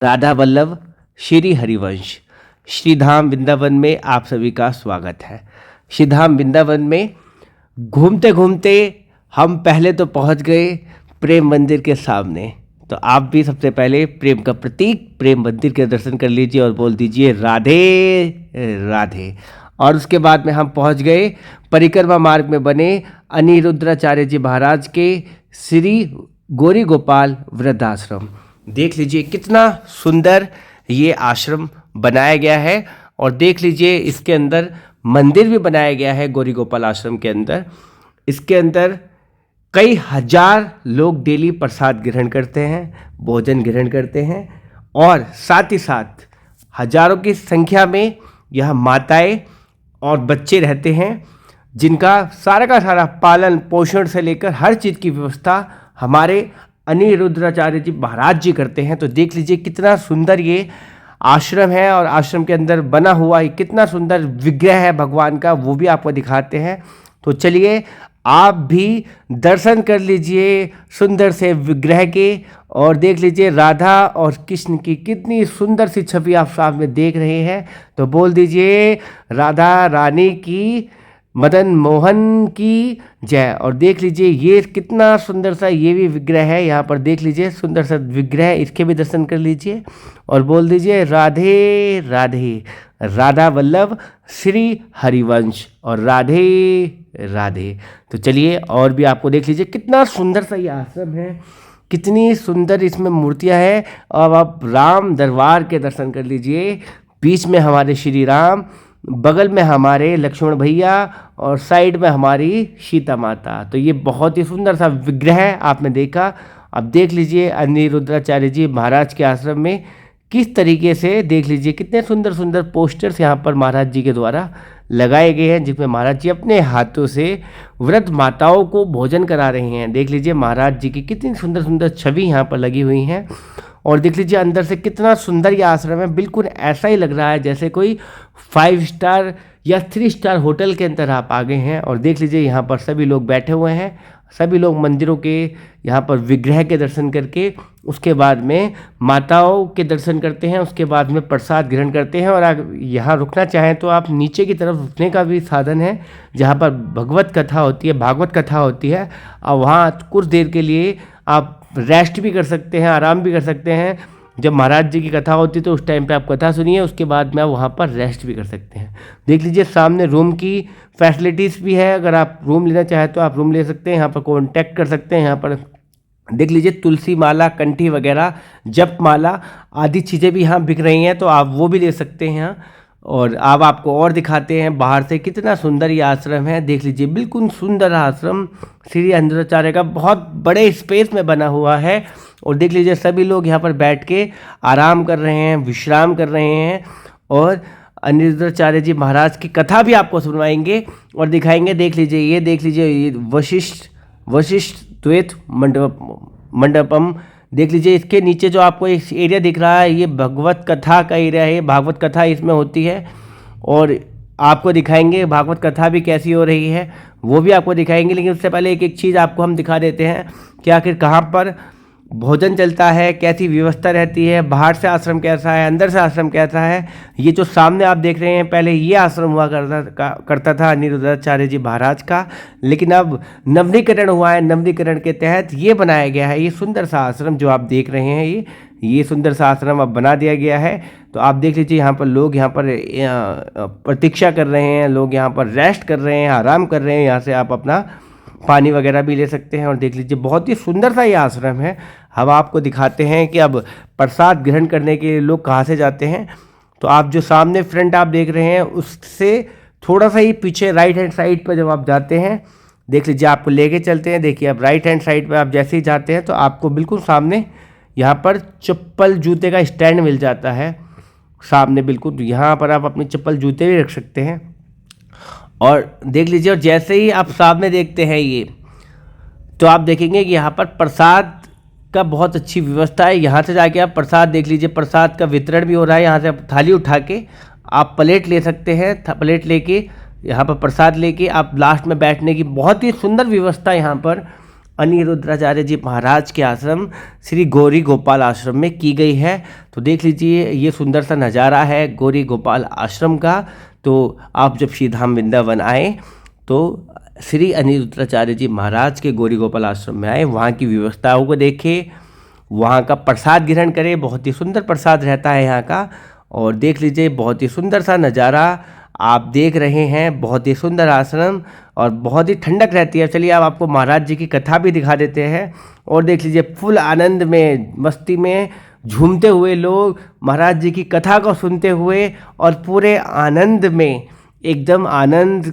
राधा वल्लभ श्री हरिवंश श्रीधाम वृंदावन में आप सभी का स्वागत है। श्रीधाम वृंदावन में घूमते घूमते हम पहले तो पहुंच गए प्रेम मंदिर के सामने। तो आप भी सबसे पहले प्रेम का प्रतीक प्रेम मंदिर के दर्शन कर लीजिए और बोल दीजिए राधे राधे। और उसके बाद में हम पहुंच गए परिक्रमा मार्ग में बने अनिरुद्धाचार्य जी महाराज के श्री गौरी गोपाल वृद्धाश्रम। देख लीजिए कितना सुंदर ये आश्रम बनाया गया है और देख लीजिए इसके अंदर मंदिर भी बनाया गया है। गौरी गोपाल आश्रम के अंदर इसके अंदर कई हजार लोग डेली प्रसाद ग्रहण करते हैं, भोजन ग्रहण करते हैं और साथ ही साथ हजारों की संख्या में यह माताएं और बच्चे रहते हैं जिनका सारा का सारा पालन पोषण से लेकर हर चीज़ की व्यवस्था हमारे अनिरुद्धाचार्य जी महाराज जी करते हैं। तो देख लीजिए कितना सुंदर ये आश्रम है और आश्रम के अंदर बना हुआ कितना सुंदर विग्रह है भगवान का, वो भी आपको दिखाते हैं। तो चलिए आप भी दर्शन कर लीजिए सुंदर से विग्रह के और देख लीजिए राधा और कृष्ण की कितनी सुंदर सी छवि आप सामने देख रहे हैं। तो बोल दीजिए राधा रानी की मदन मोहन की जय। और देख लीजिए ये कितना सुंदर सा ये भी विग्रह है, यहाँ पर देख लीजिए सुंदर सा विग्रह, इसके भी दर्शन कर लीजिए और बोल दीजिए राधे राधे। राधा वल्लभ श्री हरिवंश और राधे राधे। तो चलिए और भी आपको देख लीजिए कितना सुंदर सा ये आश्रम है, कितनी सुंदर इसमें मूर्तियाँ हैं। अब आप राम दरबार के दर्शन कर लीजिए। बीच में हमारे श्री राम, बगल में हमारे लक्ष्मण भैया और साइड में हमारी सीता माता। तो ये बहुत ही सुंदर सा विग्रह आपने देखा। अब देख लीजिए अनिरुद्धाचार्य जी महाराज के आश्रम में किस तरीके से देख लीजिए कितने सुंदर सुंदर पोस्टर्स यहाँ पर महाराज जी के द्वारा लगाए गए हैं जिसमें महाराज जी अपने हाथों से वृद्ध माताओं को भोजन करा रहे हैं। देख लीजिए महाराज जी की कितनी सुंदर सुंदर छवि यहाँ पर लगी हुई हैं और देख लीजिए अंदर से कितना सुंदर ये आश्रम है। बिल्कुल ऐसा ही लग रहा है जैसे कोई 5 स्टार या 3 स्टार होटल के अंदर आप आ गए हैं। और देख लीजिए यहाँ पर सभी लोग बैठे हुए हैं, सभी लोग मंदिरों के यहाँ पर विग्रह के दर्शन करके उसके बाद में माताओं के दर्शन करते हैं, उसके बाद में प्रसाद ग्रहण करते हैं। और अगर यहाँ रुकना चाहें तो आप नीचे की तरफ रुकने का भी साधन है जहाँ पर भगवत कथा होती है, भागवत कथा होती है और वहाँ कुछ देर के लिए आप रेस्ट भी कर सकते हैं, आराम भी कर सकते हैं। जब महाराज जी की कथा होती है तो उस टाइम पे आप कथा सुनिए, उसके बाद में आप वहाँ पर रेस्ट भी कर सकते हैं। देख लीजिए सामने रूम की फैसिलिटीज़ भी है, अगर आप रूम लेना चाहें तो आप रूम ले सकते हैं, यहाँ पर कॉन्टैक्ट कर सकते हैं। यहाँ पर देख लीजिए तुलसी माला, कंठी वगैरह, जप माला आदि चीज़ें भी यहाँ बिक रही हैं, तो आप वो भी ले सकते हैं यहाँ। और अब आपको और दिखाते हैं बाहर से कितना सुंदर ये आश्रम है। देख लीजिए बिल्कुल सुंदर आश्रम श्री अनिरुद्धाचार्य का बहुत बड़े स्पेस में बना हुआ है। और देख लीजिए सभी लोग यहाँ पर बैठ के आराम कर रहे हैं, विश्राम कर रहे हैं और अनिरुद्धाचार्य जी महाराज की कथा भी आपको सुनवाएंगे और दिखाएंगे। देख लीजिए ये वशिष्ठ द्वैत मंडपम। देख लीजिए इसके नीचे जो आपको एक एरिया दिख रहा है ये भगवत कथा का एरिया है, भागवत कथा इसमें होती है और आपको दिखाएंगे भागवत कथा भी कैसी हो रही है वो भी आपको दिखाएंगे। लेकिन उससे पहले एक चीज़ आपको हम दिखा देते हैं कि आखिर कहाँ पर भोजन चलता है, कैसी व्यवस्था रहती है, बाहर से आश्रम कैसा है, अंदर से आश्रम कैसा है। ये जो सामने आप देख रहे हैं पहले ये आश्रम हुआ करता था अनिरुद्धाचार्य जी महाराज का, लेकिन अब नवीनीकरण हुआ है। नवीनीकरण के तहत ये बनाया गया है ये सुंदर सा आश्रम जो आप देख रहे हैं, ये सुंदर सा आश्रम अब बना दिया गया है। तो आप देख लीजिए यहाँ पर लोग यहाँ पर प्रतीक्षा कर रहे हैं, लोग यहाँ पर रेस्ट कर रहे हैं, आराम कर रहे हैं। यहाँ से आप अपना पानी वगैरह भी ले सकते हैं। और देख लीजिए बहुत ही सुंदर सा ये आश्रम है। हम आपको दिखाते हैं कि अब प्रसाद ग्रहण करने के लिए लोग कहाँ से जाते हैं। तो आप जो सामने फ्रंट आप देख रहे हैं उससे थोड़ा सा ही पीछे राइट हैंड साइड पर जब आप जाते हैं, देख लीजिए आपको लेके चलते हैं। देखिए अब राइट हैंड साइड पर आप जैसे ही जाते हैं तो आपको बिल्कुल सामने यहाँ पर चप्पल जूते का स्टैंड मिल जाता है सामने, बिल्कुल यहाँ पर आप अपने चप्पल जूते भी रख सकते हैं। और देख लीजिए और जैसे ही आप सामने देखते हैं ये तो आप देखेंगे कि यहाँ पर प्रसाद का बहुत अच्छी व्यवस्था है। यहाँ से जाके आप प्रसाद देख लीजिए, प्रसाद का वितरण भी हो रहा है। यहाँ से आप थाली उठा के आप प्लेट ले सकते हैं, प्लेट लेके यहाँ पर प्रसाद लेके आप लास्ट में बैठने की बहुत ही सुंदर व्यवस्था यहाँ पर अनिरुद्धाचार्य जी महाराज के आश्रम श्री गौरी गोपाल आश्रम में की गई है। तो देख लीजिए ये सुंदर सा नज़ारा है गौरी गोपाल आश्रम का। तो आप जब श्री धाम वृंदावन आए तो श्री अनिरुद्धाचार्य जी महाराज के गौरी गोपाल आश्रम में आए, वहाँ की व्यवस्थाओं को देखें, वहाँ का प्रसाद ग्रहण करें। बहुत ही सुंदर प्रसाद रहता है यहाँ का। और देख लीजिए बहुत ही सुंदर सा नज़ारा आप देख रहे हैं, बहुत ही सुंदर आश्रम और बहुत ही ठंडक रहती है। चलिए अब आपको महाराज जी की कथा भी दिखा देते हैं। और देख लीजिए फुल आनंद में, मस्ती में झूमते हुए लोग महाराज जी की कथा को सुनते हुए और पूरे आनंद में, एकदम आनंद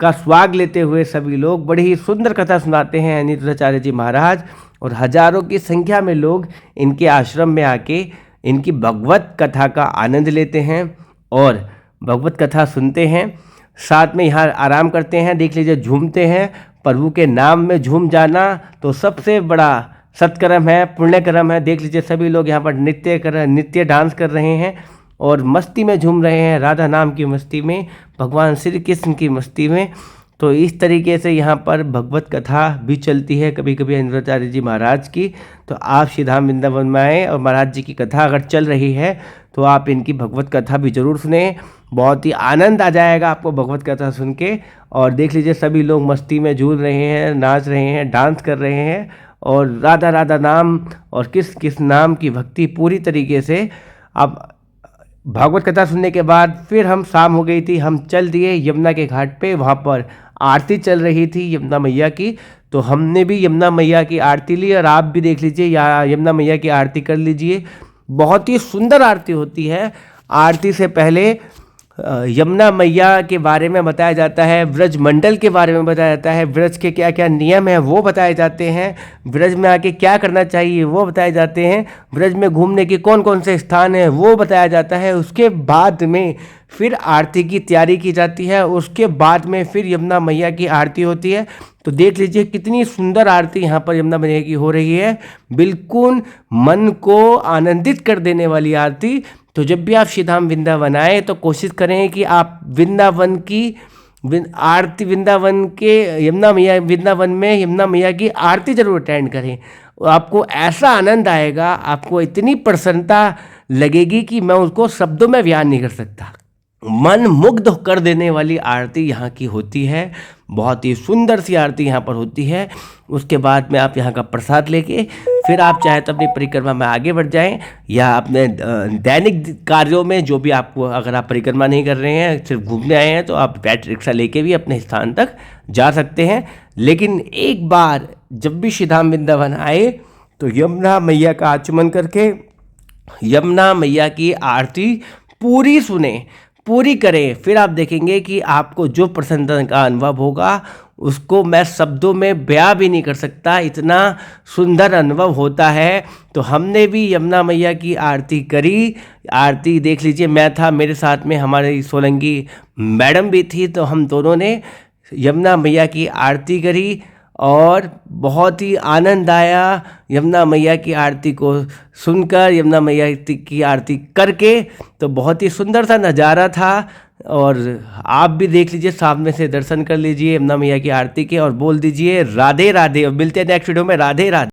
का स्वाग लेते हुए सभी लोग बड़ी ही सुंदर कथा सुनाते हैं अनिरुद्धाचार्य जी महाराज। और हजारों की संख्या में लोग इनके आश्रम में आके इनकी भगवत कथा का आनंद लेते हैं और भगवत कथा सुनते हैं, साथ में यहाँ आराम करते हैं। देख लीजिए झूमते हैं, प्रभु के नाम में झूम जाना तो सबसे बड़ा सत्कर्म है, पुण्यकर्म है। देख लीजिए सभी लोग यहाँ पर नृत्य डांस कर रहे हैं और मस्ती में झूम रहे हैं, राधा नाम की मस्ती में, भगवान श्री कृष्ण की मस्ती में। तो इस तरीके से यहाँ पर भगवत कथा भी चलती है कभी कभी अनिरुद्धाचार्य जी महाराज की। तो आप श्री धाम वृंदावन में आएँ और महाराज जी की कथा अगर चल रही है तो आप इनकी भगवत कथा भी ज़रूर सुने, बहुत ही आनंद आ जाएगा आपको भगवत कथा सुन के। और देख लीजिए सभी लोग मस्ती में झूल रहे हैं, नाच रहे हैं, डांस कर रहे हैं और राधा राधा नाम और किस किस नाम की भक्ति पूरी तरीके से। अब भागवत कथा सुनने के बाद फिर हम शाम हो गई थी, हम चल दिए यमुना के घाट पे। वहाँ पर आरती चल रही थी यमुना मैया की, तो हमने भी यमुना मैया की आरती ली और आप भी देख लीजिए या यमुना मैया की आरती कर लीजिए। बहुत ही सुंदर आरती होती है। आरती से पहले यमुना मैया के बारे में बताया जाता है, ब्रज मंडल के बारे में बताया जाता है, ब्रज के क्या क्या नियम हैं वो बताए जाते हैं, ब्रज में आके क्या करना चाहिए वो बताए जाते हैं, ब्रज में घूमने के कौन कौन से स्थान हैं वो बताया जाता है। उसके बाद में फिर आरती की तैयारी की जाती है, उसके बाद में फिर यमुना मैया की आरती होती है। तो देख लीजिए कितनी सुंदर आरती यहाँ पर यमुना मैया की हो रही है, बिल्कुल मन को आनंदित कर देने वाली आरती। तो जब भी आप श्री धाम वृंदावन आए तो कोशिश करें कि आप वृंदावन की आरती, वृंदावन के वृंदावन में यमुना मैया की आरती जरूर अटेंड करें। आपको ऐसा आनंद आएगा, आपको इतनी प्रसन्नता लगेगी कि मैं उसको शब्दों में बयान नहीं कर सकता। मन मुग्ध कर देने वाली आरती यहाँ की होती है, बहुत ही सुंदर सी आरती यहाँ पर होती है। उसके बाद में आप यहाँ का प्रसाद लेके फिर आप चाहे तो अपनी परिक्रमा में आगे बढ़ जाएं या अपने दैनिक कार्यों में, जो भी आपको, अगर आप परिक्रमा नहीं कर रहे हैं सिर्फ घूमने आए हैं तो आप बैटरी रिक्शा लेके भी अपने स्थान तक जा सकते हैं। लेकिन एक बार जब भी श्री धाम वृंदावन आए तो यमुना मैया का आचमन करके यमुना मैया की आरती पूरी सुने, पूरी करें। फिर आप देखेंगे कि आपको जो प्रसन्नता का अनुभव होगा उसको मैं शब्दों में बयां भी नहीं कर सकता, इतना सुंदर अनुभव होता है। तो हमने भी यमुना मैया की आरती करी। आरती देख लीजिए, मैं था, मेरे साथ में हमारी सोलंकी मैडम भी थी, तो हम दोनों ने यमुना मैया की आरती करी और बहुत ही आनंद आया यमुना मैया की आरती को सुनकर, यमुना मैया की आरती करके। तो बहुत ही सुंदर सा नज़ारा था और आप भी देख लीजिए, सामने से दर्शन कर लीजिए यमुना मैया की आरती के और बोल दीजिए राधे राधे। और मिलते हैं नेक्स्ट वीडियो में। राधे राधे।